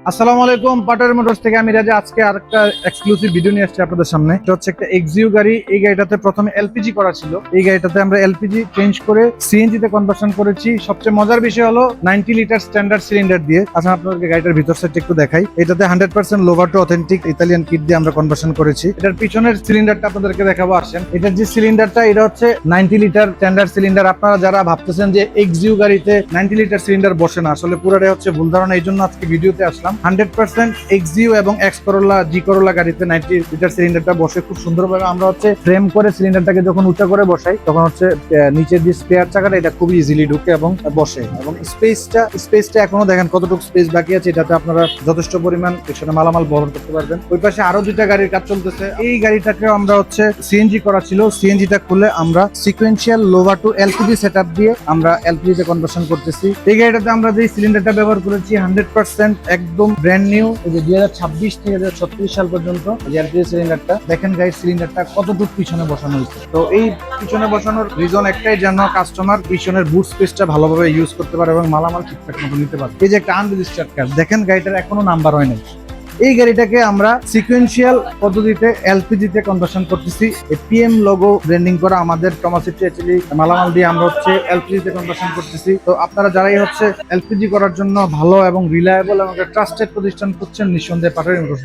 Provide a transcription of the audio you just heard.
আসসালামু আলাইকুম, পাটারি মোটরস থেকে আমি রাজা। আজকে আরেকটা এক্সক্লুসিভ ভিডিও নিয়ে আসছি আপনাদের সামনে। এটা হচ্ছে একটা এক্সইউ গাড়ি। এই গাড়িটাতে প্রথমে এলপিজি করা ছিল, এই গাড়িটাতে আমরা এলপিজি চেঞ্জ করে সিএনজি তে কনভার্সন করেছি। সবচেয়ে মজার বিষয় হলো 90 লিটার স্ট্যান্ডার্ড সিলিন্ডার দিয়ে। আচ্ছা, আপনাদেরকে গাড়িটার ভিতর সাইড একটু দেখাই। এটাতে 100% লোভাটো অথেন্টিক ইতালিয়ান কিট দিয়ে আমরা কনভার্সন করেছি। এটার পিছনের সিলিন্ডারটা আপনাদেরকে দেখাবো, আসেন। এটার যে সিলিন্ডারটা, এটা হচ্ছে 90 লিটার স্ট্যান্ডার্ড সিলিন্ডার। আপনারা যারা ভাবতেছেন যে এক্সইউ গাড়িতে 90 লিটার সিলিন্ডার বসে না, আসলে পুরোটাই হচ্ছে ভুল ধারণা। এই জন্য আজকে ভিডিওতে আসলাম। 100% এক্সইউ এবং এক্স করোলা, জি করোলা গাড়িতে 90 লিটার সিলিন্ডারটা বসে খুব সুন্দরভাবে। আমরা হচ্ছে ফ্রেম করে সিলিন্ডারটাকে যখন উঁচা করে বসাই, তখন হচ্ছে নিচের যে স্পেয়ার চাকাটা, এটা খুব ইজিলি ঢুকে এবং বসে। এবং স্পেসটা এখনো দেখেন কতটুকু স্পেস বাকি আছে। এটাতে আপনারা যথেষ্ট পরিমাণ এখানে মালামাল বহন করতে পারবেন। ওই পাশে আরো দুইটা গাড়ির কাজ চলতেছে। এই গাড়িটাকে আমরা হচ্ছে সিএনজি করা ছিল, সিএনজিটা খুলে আমরা সিকোয়েন্সিয়াল লোভাটো এলপিজি সেটআপ দিয়ে আমরা এলপিজি তে কনভার্সন করতেছি। এই গাড়িটাতে আমরা যে সিলিন্ডারটা ব্যবহার করেছি 100% একদম ব্র্যান্ড নিউ। এই যে 2026 থেকে 2036 সাল পর্যন্ত যে এলপিজি সিলিন্ডারটা দেখেন, গাড়ির সিলিন্ডারটা কতটুকু পিছনে বসানো হয়েছে। তো এই পিছনে বসানোর রিজন একটাই, যেন কাস্টমার পিছনের বুট স্পেসটা ভালোভাবে ইউজ করতে পারে এবং মালামাল ঠিকঠাক মতো নিতে পারে। এই যে একটা আনরেজিস্টার্ড কার দেখেন, গাড়িটার এখনো নাম্বার হয় নাই। এই গাড়িটাকে আমরা সিকোয়েন্সিয়াল পদ্ধতিতে এলপিজি তে কনভার্সন করতেছি। পিএম লোগো ব্র্যান্ডিং করা আমাদের টমাসিটি অ্যাকচুয়ালি মালামাল দিয়ে আমরা হচ্ছে এলপিজি তে কনভার্সন করতেছি। তো আপনারা যারাই হচ্ছে এলপিজি করার জন্য ভালো এবং রিলায়েবল এবং ট্রাস্টেড প্রতিষ্ঠান খুঁজছেন, নিঃসন্দেহে পাটারি মোটরস